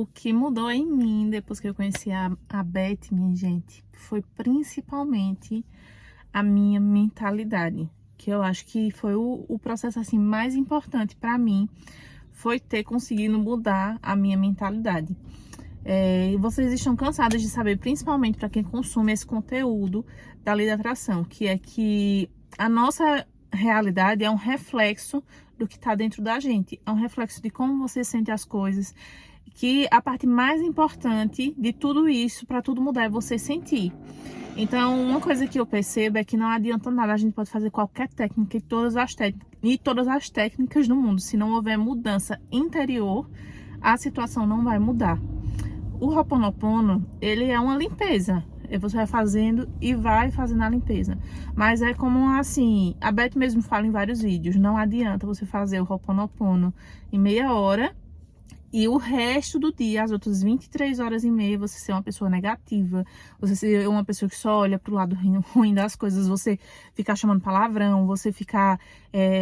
O que mudou em mim depois que eu conheci a Beth, minha gente, foi principalmente a minha mentalidade. Que eu acho que foi o processo assim mais importante para mim, foi ter conseguido mudar a minha mentalidade. Vocês estão cansadas de saber, principalmente para quem consome esse conteúdo da lei da atração, que é que a nossa realidade é um reflexo do que está dentro da gente, é um reflexo de como você sente as coisas, que a parte mais importante de tudo isso, para tudo mudar, é você sentir. Então, uma coisa que eu percebo é que não adianta nada, a gente pode fazer qualquer técnica e todas as técnicas do mundo, se não houver mudança interior, a situação não vai mudar. O Ho'oponopono, ele é uma limpeza. Você vai fazendo e vai fazendo a limpeza. Mas é como assim, a Beth mesmo fala em vários vídeos, não adianta você fazer o Ho'oponopono em meia hora e o resto do dia, as outras 23 horas e meia, você ser uma pessoa negativa, você ser uma pessoa que só olha pro lado ruim das coisas, você ficar chamando palavrão, você ficar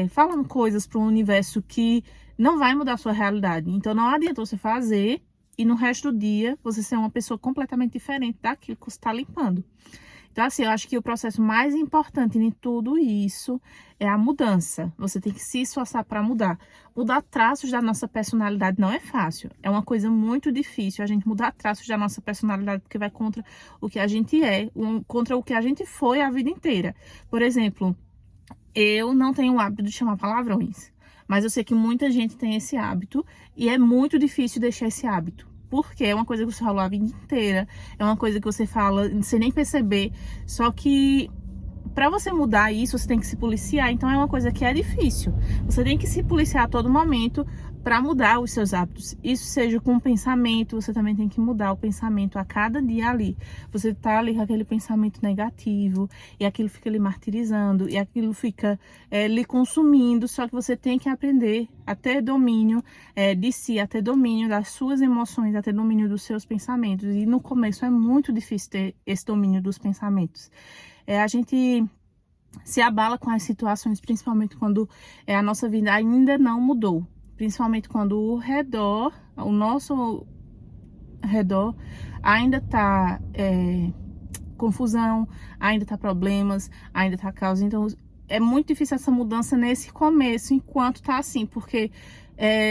falando coisas pro universo que não vai mudar a sua realidade. Então não adianta você fazer e no resto do dia você ser uma pessoa completamente diferente daquilo que você está limpando. Então, assim, eu acho que o processo mais importante em tudo isso é a mudança. Você tem que se esforçar para mudar. Mudar traços da nossa personalidade não é fácil. É uma coisa muito difícil a gente mudar traços da nossa personalidade, porque vai contra o que a gente é, contra o que a gente foi a vida inteira. Por exemplo, eu não tenho o hábito de chamar palavrões, mas eu sei que muita gente tem esse hábito e é muito difícil deixar esse hábito. Porque é uma coisa que você falou a vida inteira, é uma coisa que você fala sem nem perceber. Só que para você mudar isso, você tem que se policiar. Então é uma coisa que é difícil. Você tem que se policiar a todo momento para mudar os seus hábitos. Isso seja com o pensamento, você também tem que mudar o pensamento a cada dia ali. Você tá ali com aquele pensamento negativo e aquilo fica lhe martirizando e aquilo fica lhe consumindo. Só que você tem que aprender a ter domínio de si, a ter domínio das suas emoções, a ter domínio dos seus pensamentos. E no começo é muito difícil ter esse domínio dos pensamentos. A gente se abala com as situações, principalmente quando a nossa vida ainda não mudou. Principalmente quando o nosso redor ainda tá confusão, ainda tá problemas, ainda tá caos. Então, é muito difícil essa mudança nesse começo, enquanto tá assim, porque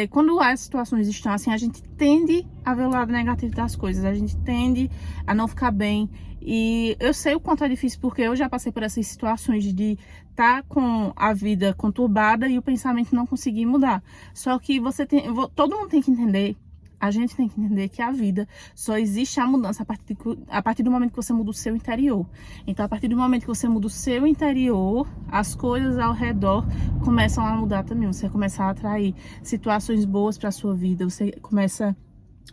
quando as situações estão assim, a gente tende a ver o lado negativo das coisas, a gente tende a não ficar bem. E eu sei o quanto é difícil, porque eu já passei por essas situações de estar com a vida conturbada e o pensamento não conseguir mudar. Só que todo mundo tem que entender, a gente tem que entender que a vida só existe a mudança a partir do momento que você muda o seu interior. Então, a partir do momento que você muda o seu interior, as coisas ao redor começam a mudar também. Você começa a atrair situações boas para a sua vida, você começa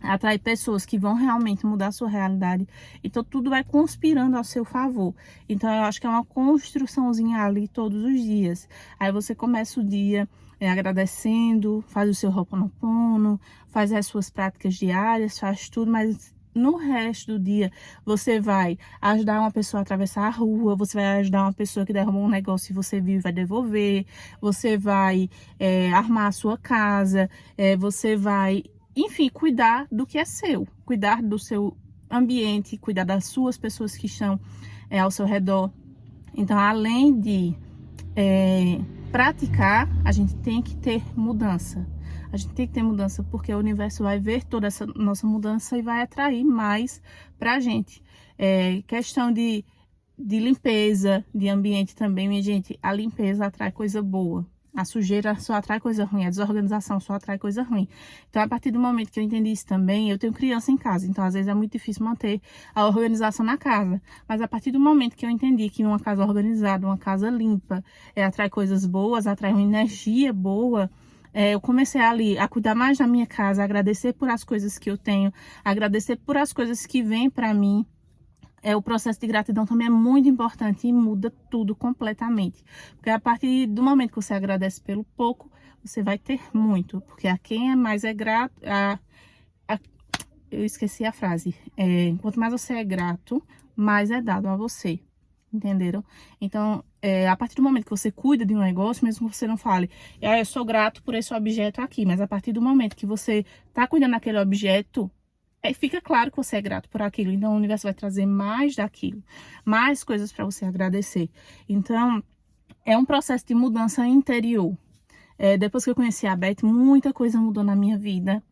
a atrair pessoas que vão realmente mudar a sua realidade. Então, tudo vai conspirando ao seu favor. Então, eu acho que é uma construçãozinha ali todos os dias. Aí você começa o dia agradecendo, faz o seu Ho'oponopono, faz as suas práticas diárias, faz tudo, mas no resto do dia você vai ajudar uma pessoa a atravessar a rua, você vai ajudar uma pessoa que derrubou um negócio e você viu e vai devolver, você vai armar a sua casa, você vai, enfim, cuidar do que é seu, cuidar do seu ambiente, cuidar das suas pessoas que estão ao seu redor. Então, além de praticar, a gente tem que ter mudança. A gente tem que ter mudança porque o universo vai ver toda essa nossa mudança e vai atrair mais pra gente. Questão de limpeza, de ambiente também, minha gente. A limpeza atrai coisa boa. A sujeira só atrai coisa ruim, a desorganização só atrai coisa ruim. Então, a partir do momento que eu entendi isso também, eu tenho criança em casa, então às vezes é muito difícil manter a organização na casa. Mas a partir do momento que eu entendi que uma casa organizada, uma casa limpa, atrai coisas boas, atrai uma energia boa, eu comecei ali a cuidar mais da minha casa, a agradecer por as coisas que eu tenho, a agradecer por as coisas que vêm para mim. O processo de gratidão também é muito importante e muda tudo completamente. Porque a partir do momento que você agradece pelo pouco, você vai ter muito. Porque a quem é mais grato... eu esqueci a frase. Quanto mais você é grato, mais é dado a você. Entenderam? Então, a partir do momento que você cuida de um negócio, mesmo que você não fale, eu sou grato por esse objeto aqui. Mas a partir do momento que você está cuidando daquele objeto, fica claro que você é grato por aquilo. Então, o universo vai trazer mais daquilo, mais coisas para você agradecer. Então, é um processo de mudança interior. Depois que eu conheci a Beth, muita coisa mudou na minha vida.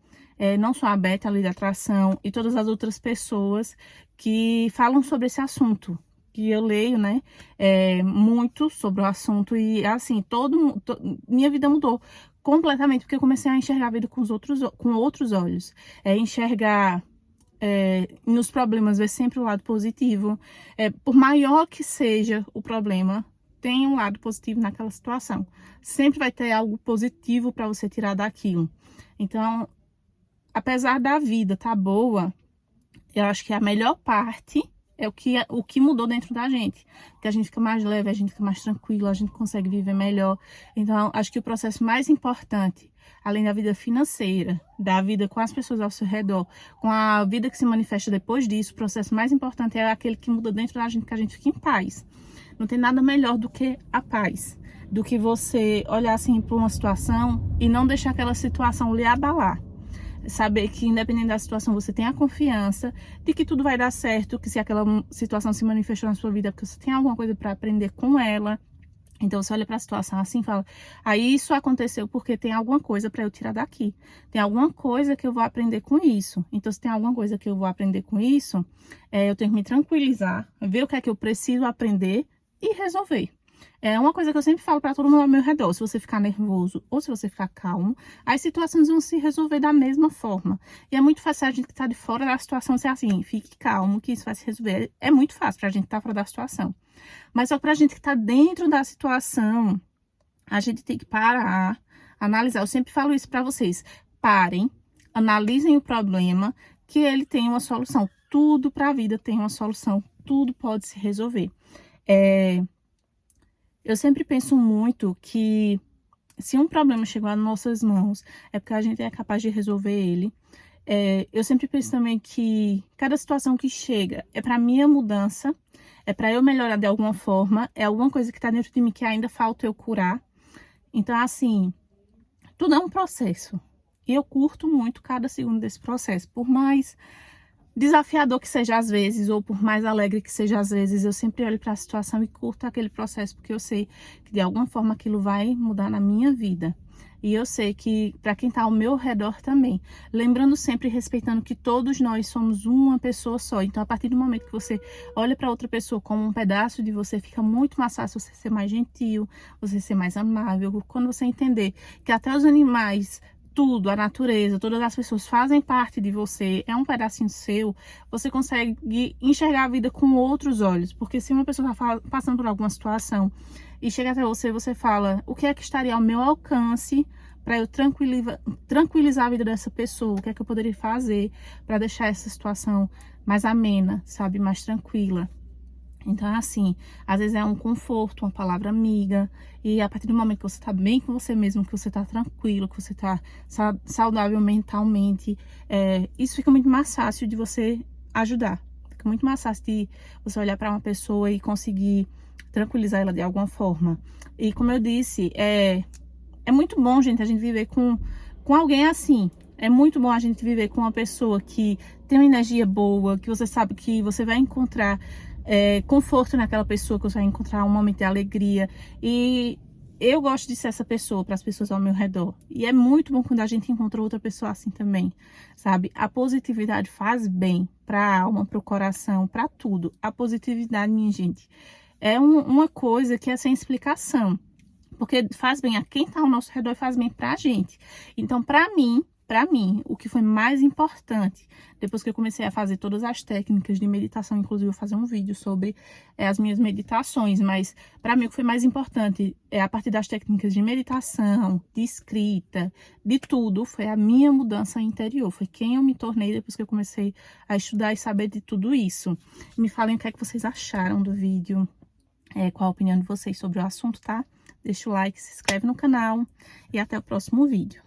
Não só a Beth, a Lei da Atração e todas as outras pessoas que falam sobre esse assunto. Que eu leio, né, muito sobre o assunto e, assim, minha vida mudou completamente, porque eu comecei a enxergar a vida com outros olhos. Enxergar nos problemas, ver sempre o lado positivo. Por maior que seja o problema, tem um lado positivo naquela situação. Sempre vai ter algo positivo para você tirar daquilo. Então, apesar da vida tá boa, eu acho que a melhor parte é o que mudou dentro da gente. Porque a gente fica mais leve, a gente fica mais tranquilo, a gente consegue viver melhor. Então, acho que o processo mais importante, além da vida financeira, da vida com as pessoas ao seu redor, com a vida que se manifesta depois disso, o processo mais importante é aquele que muda dentro da gente, que a gente fica em paz. Não tem nada melhor do que a paz. Do que você olhar assim para uma situação e não deixar aquela situação lhe abalar. Saber que, independente da situação, você tem a confiança de que tudo vai dar certo, que se aquela situação se manifestou na sua vida, é porque você tem alguma coisa para aprender com ela. Então, você olha para a situação assim e fala, aí isso aconteceu porque tem alguma coisa para eu tirar daqui. Tem alguma coisa que eu vou aprender com isso. Então, se tem alguma coisa que eu vou aprender com isso, eu tenho que me tranquilizar, ver o que é que eu preciso aprender e resolver. É uma coisa que eu sempre falo para todo mundo ao meu redor. Se você ficar nervoso ou se você ficar calmo, as situações vão se resolver da mesma forma. E é muito fácil a gente que está de fora da situação ser assim, fique calmo que isso vai se resolver. É muito fácil para a gente estar fora da situação. Mas só para a gente que está dentro da situação, a gente tem que parar, analisar. Eu sempre falo isso para vocês. Parem, analisem o problema, que ele tem uma solução. Tudo para a vida tem uma solução. Tudo pode se resolver. Eu sempre penso muito que se um problema chegou às nossas mãos, é porque a gente é capaz de resolver ele. Eu sempre penso também que cada situação que chega é para minha mudança, é para eu melhorar de alguma forma, é alguma coisa que está dentro de mim que ainda falta eu curar. Então, assim, tudo é um processo. E eu curto muito cada segundo desse processo. Por mais desafiador que seja às vezes, ou por mais alegre que seja às vezes, eu sempre olho para a situação e curto aquele processo, porque eu sei que de alguma forma aquilo vai mudar na minha vida. E eu sei que para quem está ao meu redor também. Lembrando sempre e respeitando que todos nós somos uma pessoa só. Então, a partir do momento que você olha para outra pessoa como um pedaço de você, fica muito mais fácil você ser mais gentil, você ser mais amável. Quando você entender que até os animais, tudo, a natureza, todas as pessoas fazem parte de você, é um pedacinho seu, você consegue enxergar a vida com outros olhos. Porque se uma pessoa está passando por alguma situação e chega até você, você fala, o que é que estaria ao meu alcance para eu tranquilizar a vida dessa pessoa? O que é que eu poderia fazer para deixar essa situação mais amena, sabe, mais tranquila? Então, assim, às vezes é um conforto, uma palavra amiga. E a partir do momento que você tá bem com você mesmo, que você tá tranquilo, que você tá saudável mentalmente, isso fica muito mais fácil de você ajudar. Fica muito mais fácil de você olhar para uma pessoa e conseguir tranquilizar ela de alguma forma. E como eu disse, é muito bom, gente, a gente viver com alguém assim. É muito bom a gente viver com uma pessoa que tem uma energia boa, que você sabe que você vai encontrar conforto naquela pessoa, que você vai encontrar um momento de alegria. E eu gosto de ser essa pessoa para as pessoas ao meu redor. E é muito bom quando a gente encontra outra pessoa assim também, sabe? A positividade faz bem para a alma, para o coração, para tudo. A positividade, minha gente, é uma coisa que é sem explicação. Porque faz bem a quem está ao nosso redor e faz bem para a gente. Então, para mim, o que foi mais importante, depois que eu comecei a fazer todas as técnicas de meditação, inclusive eu vou fazer um vídeo sobre as minhas meditações, mas para mim o que foi mais importante a partir das técnicas de meditação, de escrita, de tudo, foi a minha mudança interior, foi quem eu me tornei depois que eu comecei a estudar e saber de tudo isso. Me falem o que é que vocês acharam do vídeo, qual a opinião de vocês sobre o assunto, tá? Deixa o like, se inscreve no canal e até o próximo vídeo.